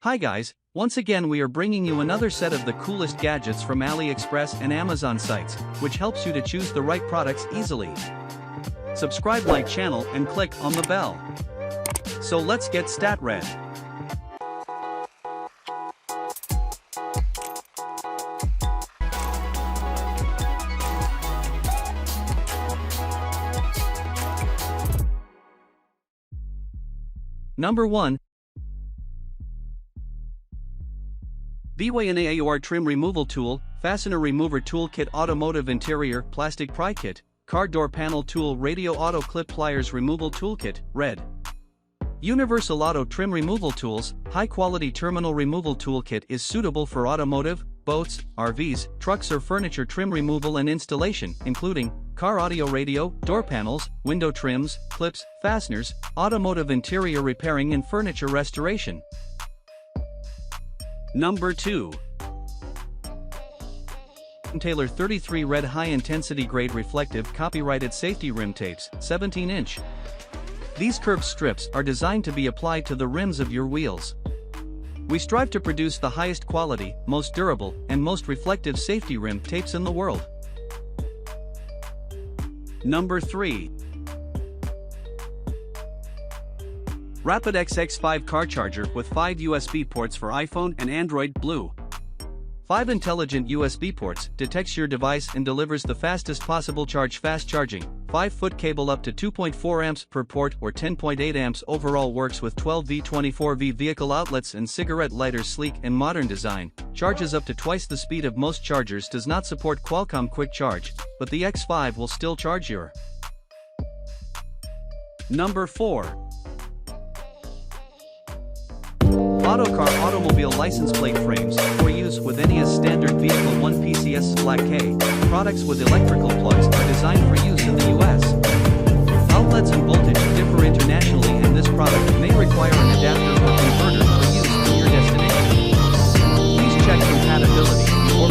Hi guys, once again we are bringing you another set of the coolest gadgets from Aliexpress and Amazon sites, which helps you to choose the right products easily. Subscribe my channel and click on the bell. So let's get started. Number 1. BYNAUR Trim Removal Tool, Fastener Remover Toolkit Automotive Interior Plastic Pry Kit, Car Door Panel Tool Radio Auto Clip Pliers Removal Toolkit, Red. Universal Auto Trim Removal Tools, High Quality Terminal Removal Toolkit is suitable for automotive, boats, RVs, trucks or furniture trim removal and installation, including car audio radio, door panels, window trims, clips, fasteners, automotive interior repairing and furniture restoration. Number 2. Taylor 33 Red High Intensity Grade Reflective Copyrighted Safety Rim Tapes, 17-inch. These curved strips are designed to be applied to the rims of your wheels. We strive to produce the highest quality, most durable, and most reflective safety rim tapes in the world. Number 3. RapidX X5 Car Charger with 5 USB ports for iPhone and Android Blue. 5 intelligent USB ports detects your device and delivers the fastest possible charge. Fast charging, 5-foot cable up to 2.4 amps per port or 10.8 amps overall. Works with 12V 24V vehicle outlets and cigarette lighters. Sleek and modern design, charges up to twice the speed of most chargers. Does not support Qualcomm Quick Charge, but the X5 will still charge your. Number 4. Autocar Automobile License Plate Frames, for use with any standard vehicle. 1 PCS Black K. Products with electrical plugs are designed for use in the US. Outlets and voltage differ internationally and this product may require an adapter or converter for use in your destination. Please check compatibility before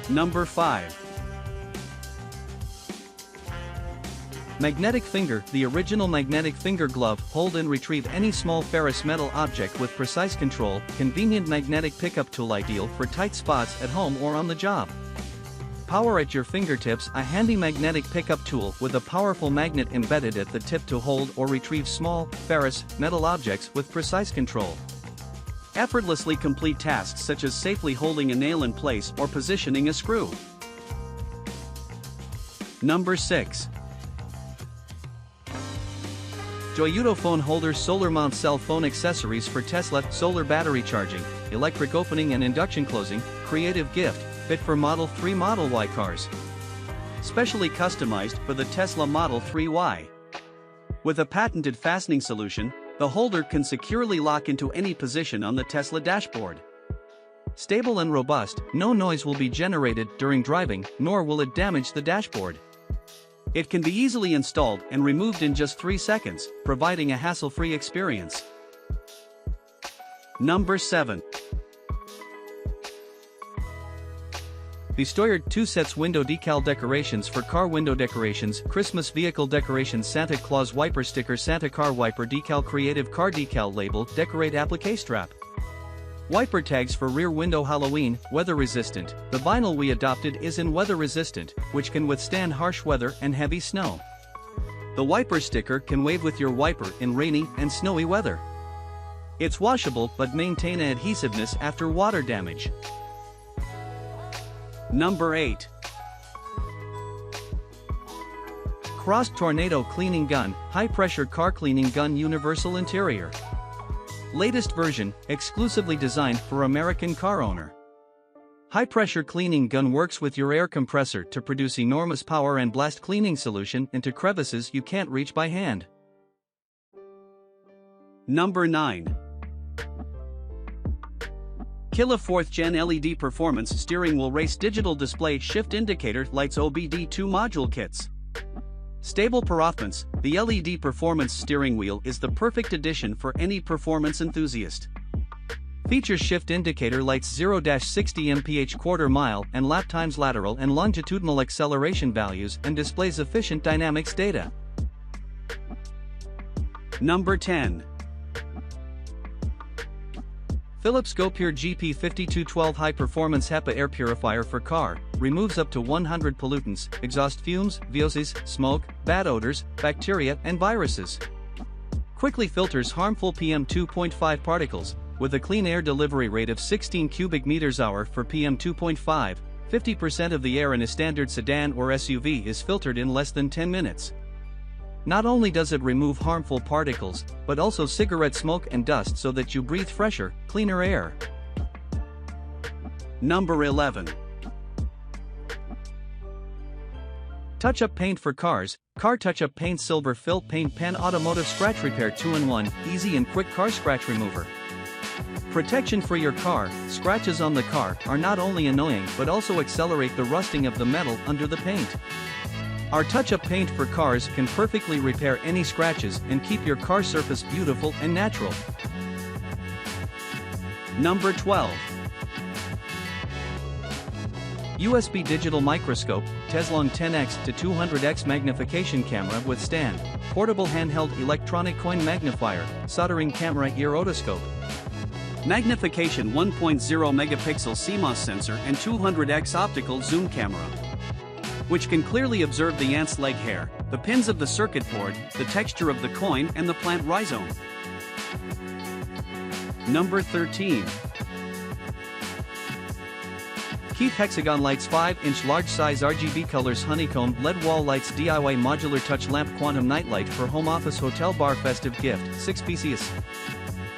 purchasing. Number 5. Magnetic Finger. The original magnetic finger glove. Hold and retrieve any small ferrous metal object with precise control. Convenient magnetic pickup tool, ideal for tight spots at home or on the job. Power at your fingertips. A handy magnetic pickup tool with a powerful magnet embedded at the tip to hold or retrieve small, ferrous, metal objects with precise control. Effortlessly complete tasks such as safely holding a nail in place or positioning a screw. Number 6. Joyudo Phone Holder Solar Mount Cell Phone Accessories for Tesla. Solar battery charging, electric opening and induction closing, creative gift, fit for Model 3 Model Y cars. Specially customized for the Tesla Model 3Y. With a patented fastening solution, the holder can securely lock into any position on the Tesla dashboard. Stable and robust, no noise will be generated during driving, nor will it damage the dashboard. It can be easily installed and removed in just 3 seconds, providing a hassle-free experience. Number 7. Bestoyered 2 sets window decal decorations for car window decorations, Christmas vehicle decorations, Santa Claus wiper sticker, Santa car wiper decal, creative car decal label, decorate applique strap. Wiper tags for rear window, Halloween, weather resistant. The vinyl we adopted is in weather resistant, which can withstand harsh weather and heavy snow. The wiper sticker can wave with your wiper in rainy and snowy weather. It's washable but maintain adhesiveness after water damage. Number 8. Crossed Tornado Cleaning Gun, High Pressure Car Cleaning Gun Universal Interior. Latest version, exclusively designed for American car owner. High-pressure cleaning gun works with your air compressor to produce enormous power and blast cleaning solution into crevices you can't reach by hand. Number 9. Killa 4th Gen LED Performance Steering Wheel Race Digital Display Shift Indicator Lights OBD2 Module Kits. Stable performance. The LED performance steering wheel is the perfect addition for any performance enthusiast. Features shift indicator lights 0-60 mph quarter mile and lap times, lateral and longitudinal acceleration values, and displays efficient dynamics data. Number 10. Philips GoPure GP5212 High-Performance HEPA Air Purifier for car, removes up to 100 pollutants, exhaust fumes, VOCs, smoke, bad odors, bacteria, and viruses. Quickly filters harmful PM2.5 particles, with a clean air delivery rate of 16 cubic meters hour for PM2.5, 50% of the air in a standard sedan or SUV is filtered in less than 10 minutes. Not only does it remove harmful particles, but also cigarette smoke and dust so that you breathe fresher, cleaner air. Number 11. Touch-Up Paint for Cars, Car Touch-Up Paint Silver Fill Paint Pen Automotive Scratch Repair 2-in-1, Easy and Quick Car Scratch Remover. Protection for your car. Scratches on the car are not only annoying but also accelerate the rusting of the metal under the paint. Our touch-up paint for cars can perfectly repair any scratches and keep your car surface beautiful and natural. Number 12. USB Digital Microscope, Teslong 10x to 200x Magnification Camera with Stand, Portable Handheld Electronic Coin Magnifier, Soldering Camera Ear Otoscope. Magnification 1.0 megapixel CMOS sensor and 200x optical zoom camera, which can clearly observe the ant's leg hair, the pins of the circuit board, the texture of the coin and the plant rhizome. Number 13. Keith Hexagon Lights 5-inch large-size RGB colors honeycomb LED wall lights DIY modular touch lamp quantum nightlight for home office hotel bar festive gift 6 pieces.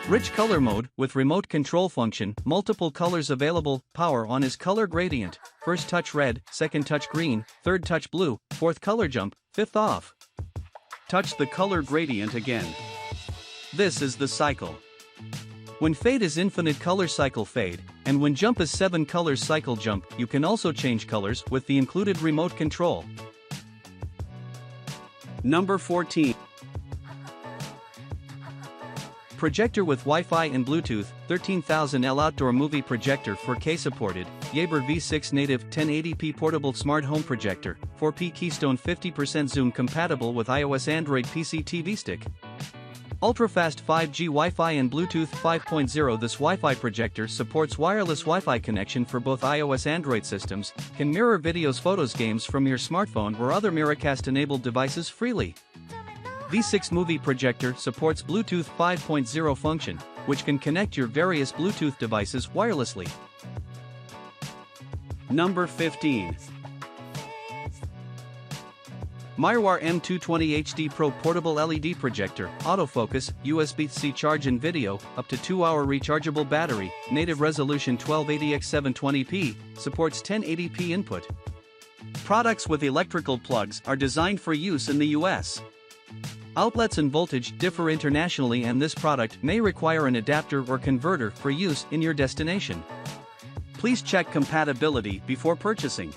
Rich color mode with remote control function, multiple colors available, power on is color gradient, first touch red, second touch green, third touch blue, fourth color jump, fifth off. Touch the color gradient again. This is the cycle. When fade is infinite color cycle fade, and when jump is 7 colors cycle jump, you can also change colors with the included remote control. Number 14. Projector with Wi-Fi and Bluetooth, 13,000L outdoor movie projector 4K supported, liabery V6 native 1080p portable smart home projector, 4P Keystone 50% zoom compatible with iOS Android PC TV stick. Ultra-fast 5G Wi-Fi and Bluetooth 5.0. This Wi-Fi projector supports wireless Wi-Fi connection for both iOS Android systems, can mirror videos, photos, games from your smartphone or other Miracast-enabled devices freely. V6 Movie Projector supports Bluetooth 5.0 function, which can connect your various Bluetooth devices wirelessly. Number 15. Mirwar M220 HD Pro Portable LED Projector, Autofocus, USB-C charge and video, up to 2-hour rechargeable battery, native resolution 1280x720p, supports 1080p input. Products with electrical plugs are designed for use in the US. Outlets and voltage differ internationally, and this product may require an adapter or converter for use in your destination. Please check compatibility before purchasing.